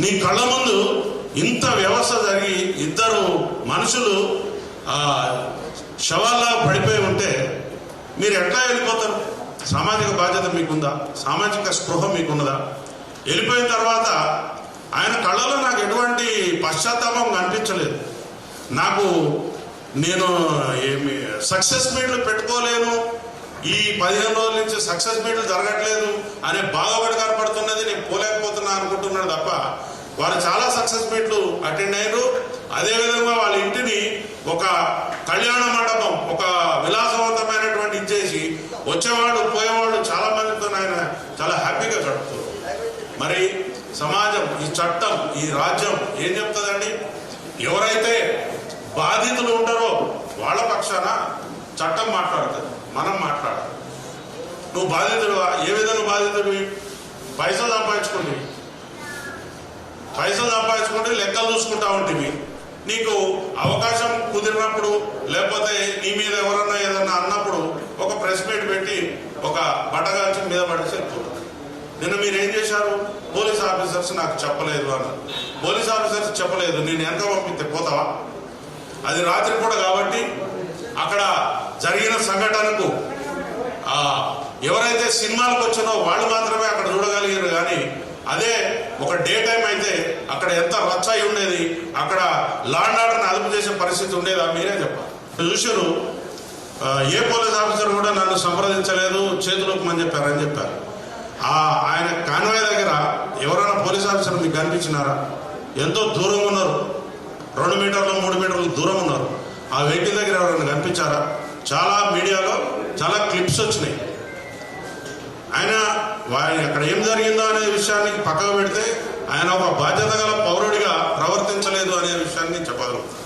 నీ కళ్ళ ముందు ఇంత వ్యవస్థ జరిగి ఇద్దరు మనుషులు శవాల్లా పడిపోయి ఉంటే మీరు ఎట్లా వెళ్ళిపోతారు? సామాజిక బాధ్యత మీకుందా? సామాజిక స్పృహ మీకున్నదా? వెళ్ళిపోయిన తర్వాత ఆయన కళ్ళలో నాకు ఎటువంటి పశ్చాత్తాపం కనిపించలేదు. నేను సక్సెస్ మీట్లు పెట్టుకోలేను, ఈ 15 రోజుల నుంచి సక్సెస్ మీట్లు జరగట్లేదు అనే బాధ ఒకటి కనపడుతున్నది, నేను పోలేకపోతున్నా అనుకుంటున్నాడు తప్ప వారు చాలా సక్సెస్ మీట్లు అటెండ్ అయ్యారు. అదేవిధంగా వాళ్ళ ఇంటిని ఒక కళ్యాణ మండపం, ఒక విలాసవంతమైనటువంటి ఇచ్చేసి వచ్చేవాళ్ళు పోయేవాళ్ళు చాలా మందితో ఆయన చాలా హ్యాపీగా గడుపుతారు. మరి సమాజం, ఈ చట్టం, ఈ రాజ్యం ఏం చెప్తుందండి? ఎవరైతే బాధితులు ఉంటారో వాళ్ళ పక్షాన చట్టం మాట్లాడుతుంది, మనం మాట్లాడాలి. నువ్వు బాధితుడువా? ఏ విధంగా బాధితుడివి? పైసలు సంపాదించుకుంటే లెక్కలు చూసుకుంటా ఉంటుంది. నీకు అవకాశం కుదిరినప్పుడు లేకపోతే నీ మీద ఎవరన్నా ఏదన్నా అన్నప్పుడు ఒక ప్రెస్ మీట్ పెట్టి ఒక బట్టగాల్చి మీద పడితే వెళ్ళిపోతుంది. నిన్న మీరు ఏం చేశారు? పోలీస్ ఆఫీసర్స్ నాకు చెప్పలేదు అన్నారు. పోలీస్ ఆఫీసర్స్ చెప్పలేదు, నేను వెనక పంపితే పోతావా? అది రాత్రి పూట కాబట్టి అక్కడ జరిగిన సంఘటనకు ఎవరైతే సినిమాలకు వచ్చినో వాళ్ళు మాత్రమే అక్కడ చూడగలిగారు. కానీ అదే ఒక డే టైం అయితే అక్కడ ఎంత రచ్చ అయి ఉండేది, అక్కడ లా అండ్ ఆర్డర్ని అదుపు చేసే పరిస్థితి ఉండేదా? మీరే చెప్పాలి. చూసారు, ఏ పోలీస్ ఆఫీసర్ కూడా నన్ను సంప్రదించలేదు, చేతులోకమని చెప్పారు. ఆయన కాన్వాయ్ దగ్గర ఎవరైనా పోలీస్ ఆఫీసర్ మీకు కనిపించినారా? ఎంతో దూరంగా ఉన్నారు, 2 మీటర్లు 3 మీటర్లు దూరం ఉన్నారు. ఆ వెహికల్ దగ్గర ఎవరైనా కనిపించారా? చాలా మీడియాలో చాలా క్లిప్స్ వచ్చినాయి. ఆయన అక్కడ ఏం జరిగిందో అనే విషయాన్ని పక్కకు పెడితే ఆయన ఒక బాధ్యత గల పౌరుడిగా ప్రవర్తించలేదు అనే విషయాన్ని చెప్పగలుగుతారు.